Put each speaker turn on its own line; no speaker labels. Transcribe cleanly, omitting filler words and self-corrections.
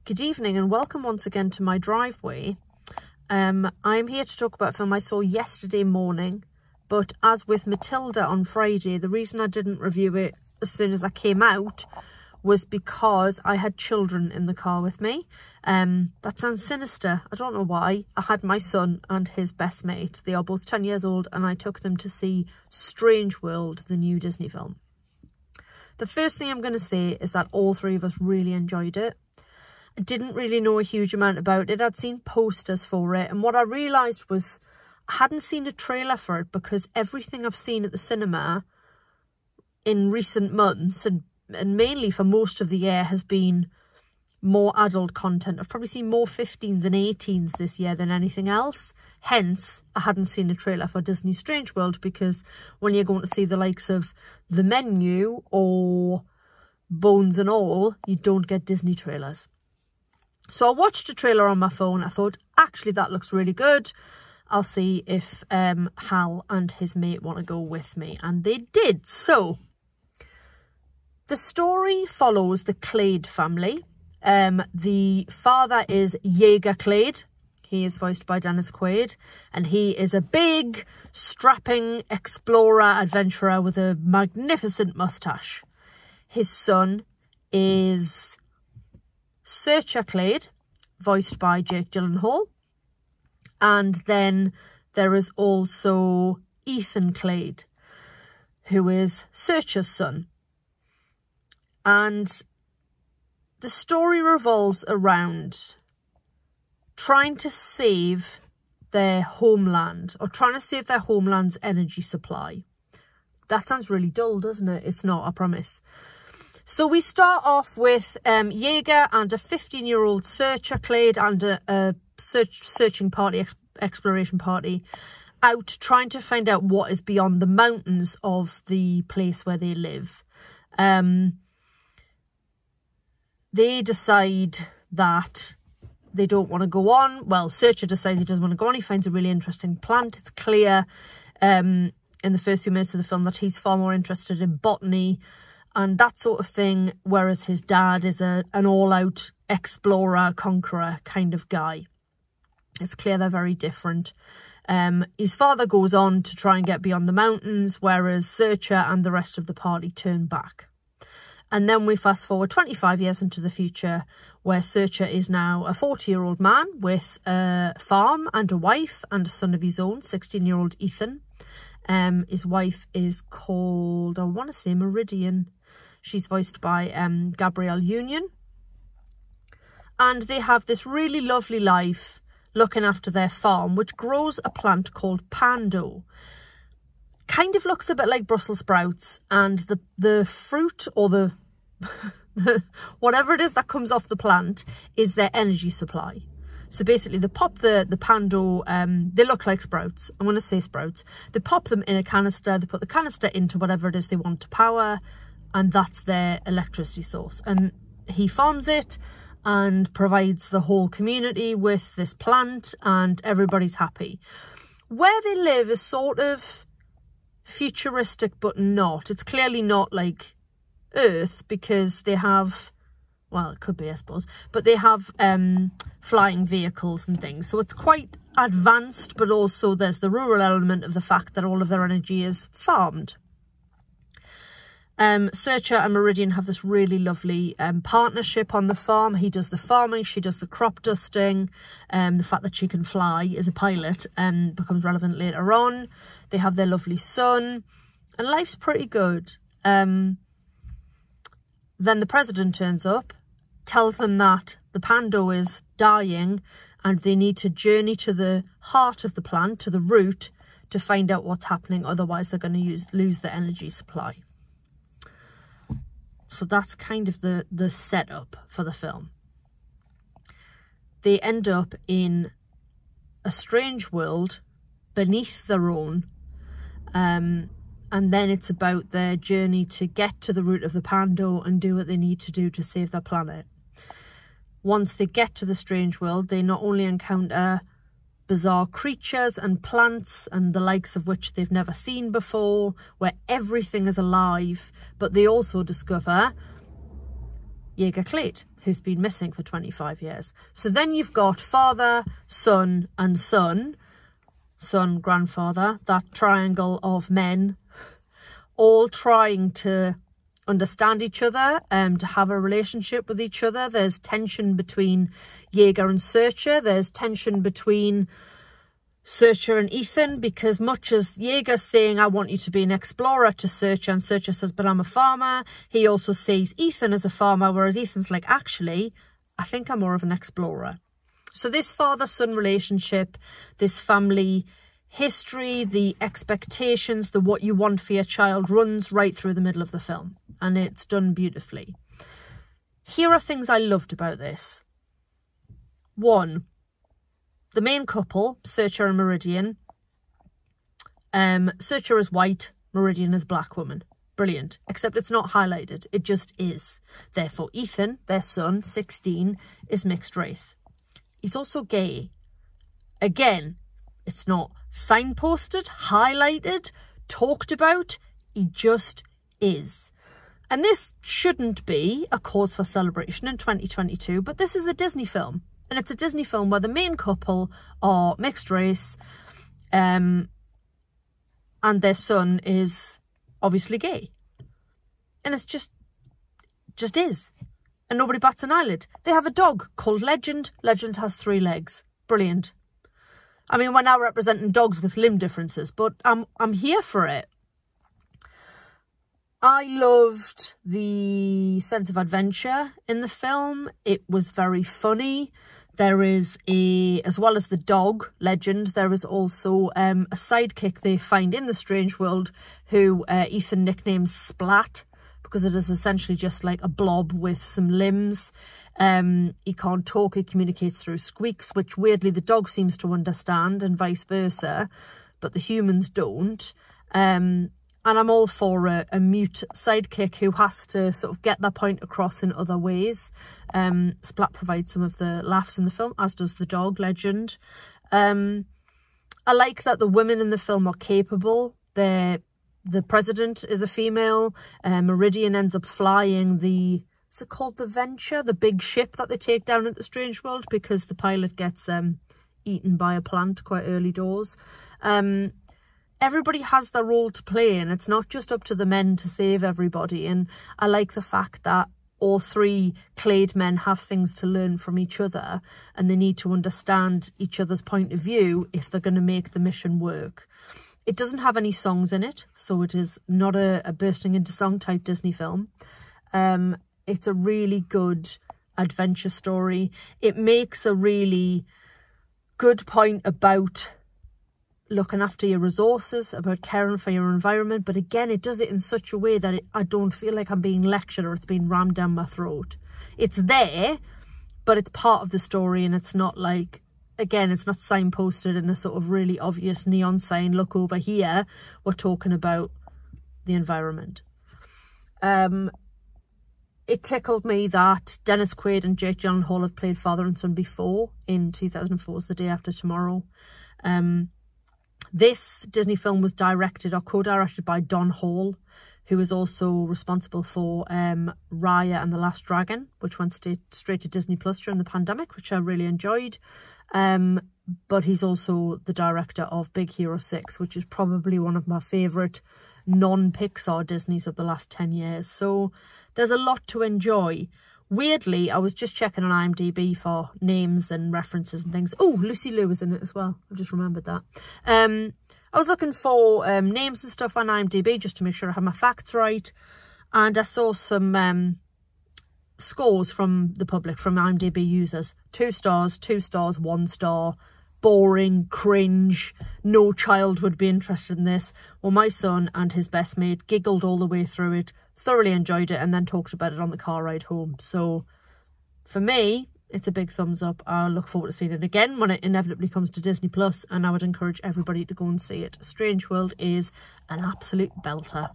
Good evening and welcome once again to my driveway. I'm here to talk about a film I saw yesterday morning, but as with Matilda on Friday, the reason I didn't review it as soon as I came out was because I had children in the car with me. That sounds sinister. I don't know why. I had my son and his best mate. They are both 10 years old and I took them to see Strange World, the new Disney film. The first thing I'm going to say is that all three of us really enjoyed it. I didn't really know a huge amount about it. I'd seen posters for it, and what I realised was I hadn't seen a trailer for it because everything I've seen at the cinema in recent months, and mainly for most of the year, has been more adult content. I've probably seen more 15s and 18s this year than anything else. Hence, I hadn't seen a trailer for Disney Strange World, because when you're going to see the likes of The Menu or Bones and All, you don't get Disney trailers. So I watched a trailer on my phone. I thought, actually, that looks really good. I'll see if Hal and his mate want to go with me. And they did. So the story follows the Clade family. The father is Jaeger Clade. He is voiced by Dennis Quaid. And he is a big, strapping explorer, adventurer with a magnificent moustache. His son is Searcher Clade, voiced by Jake Gyllenhaal. And then there is also Ethan Clade, who is Searcher's son. And the story revolves around trying to save their homeland, or trying to save their homeland's energy supply. That sounds really dull, doesn't it? It's not, I promise. So we start off with Jaeger and a 15-year-old Searcher Clade and a searching party, exploration party, out trying to find out what is beyond the mountains of the place where they live. They decide that they don't want to go on. Well, Searcher decides he doesn't want to go on. He finds a really interesting plant. It's clear in the first few minutes of the film that he's far more interested in botany and that sort of thing, whereas his dad is an all-out explorer, conqueror kind of guy. It's clear they're very different. His father goes on to try and get beyond the mountains, whereas Searcher and the rest of the party turn back. And then we fast forward 25 years into the future, where Searcher is now a 40-year-old man with a farm and a wife and a son of his own, 16-year-old Ethan. His wife is called, I want to say, Meridian. She's voiced by Gabrielle Union. And they have this really lovely life looking after their farm, which grows a plant called Pando. Kind of looks a bit like Brussels sprouts, and the fruit, or the whatever it is that comes off the plant, is their energy supply. So basically they pop the Pando, they look like sprouts. I'm going to say sprouts. They pop them in a canister, they put the canister into whatever it is they want to power, and that's their electricity source. And he farms it and provides the whole community with this plant, and everybody's happy. Where they live is sort of futuristic, but not. It's clearly not like Earth, because they have, well, it could be, I suppose, but they have flying vehicles and things. So it's quite advanced, but also there's the rural element of the fact that all of their energy is farmed. Searcher and Meridian have this really lovely partnership on the farm. He does the farming, she does the crop dusting. The fact that she can fly as a pilot becomes relevant later on. They have their lovely son, and life's pretty good. Then the president turns up, tells them that the Pando is dying and they need to journey to the heart of the plant, to the root, to find out what's happening. Otherwise, they're going to lose the energy supply. So that's kind of the setup for the film. They end up in a strange world beneath their own. And then it's about their journey to get to the root of the Pando and do what they need to do to save their planet. Once they get to the strange world, they not only encounter bizarre creatures and plants and the likes of which they've never seen before, where everything is alive, but they also discover Jaeger Clade, who's been missing for 25 years. So then you've got father, son and son, grandfather, that triangle of men, all trying to understand each other, to have a relationship with each other. There's tension between Jaeger and Searcher. There's tension between Searcher and Ethan, because much as Jaeger's saying, I want you to be an explorer to Searcher, and Searcher says, but I'm a farmer, he also sees Ethan as a farmer, whereas Ethan's like, actually, I think I'm more of an explorer. So this father-son relationship, this family history, the expectations, the what you want for your child runs right through the middle of the film, and it's done beautifully. Here are things I loved about this. One, the main couple, Searcher and Meridian. Searcher is white, Meridian is black woman. Brilliant. Except it's not highlighted. It just is. Therefore, Ethan, their son, 16, is mixed race. He's also gay. Again, it's not signposted, highlighted, talked about. He just is. And this shouldn't be a cause for celebration in 2022, but this is a Disney film. And it's a Disney film where the main couple are mixed race, and their son is obviously gay. And it's just is. And nobody bats an eyelid. They have a dog called Legend. Legend has 3 legs. Brilliant. I mean, we're now representing dogs with limb differences, but I'm here for it. I loved the sense of adventure in the film. It was very funny. There is as well as the dog, Legend, there is also a sidekick they find in the Strange World who Ethan nicknames Splat, because it is essentially just like a blob with some limbs. He can't talk, he communicates through squeaks, which weirdly the dog seems to understand, and vice versa, but the humans don't. And I'm all for a mute sidekick who has to sort of get their point across in other ways. Splat provides some of the laughs in the film, as does the dog, Legend. I like that the women in the film are capable. The president is a female. Meridian ends up flying is it called the Venture? The big ship that they take down at the Strange World, because the pilot gets eaten by a plant quite early doors. Everybody has their role to play, and it's not just up to the men to save everybody. And I like the fact that all 3 Clade men have things to learn from each other, and they need to understand each other's point of view if they're going to make the mission work. It doesn't have any songs in it, so it is not a bursting into song type Disney film. It's a really good adventure story. It makes a really good point about looking after your resources, about caring for your environment, but again, it does it in such a way that I don't feel like I'm being lectured or it's being rammed down my throat. It's there, but it's part of the story, and it's not like, again, it's not signposted in a sort of really obvious neon sign, look over here, we're talking about the environment. It tickled me that Dennis Quaid and Jake Gyllenhaal have played father and son before, in 2004's The Day After Tomorrow. This Disney film was directed or co-directed by Don Hall, who is also responsible for Raya and the Last Dragon, which went straight to Disney Plus during the pandemic, which I really enjoyed. But he's also the director of Big Hero 6, which is probably one of my favourite non-Pixar Disneys of the last 10 years. So there's a lot to enjoy. Weirdly, I was just checking on IMDb for names and references and things. Oh, Lucy Liu was in it as well. I just remembered that. I was looking for names and stuff on IMDb just to make sure I had my facts right. And I saw some scores from the public, from IMDb users. 2 stars, 2 stars, 1 star. Boring, cringe, no child would be interested in this. Well, my son and his best mate giggled all the way through it, thoroughly enjoyed it, and then talked about it on the car ride home. So for me, it's a big thumbs up. I look forward to seeing it again when it inevitably comes to Disney Plus, and I would encourage everybody to go and see it. Strange World is an absolute belter.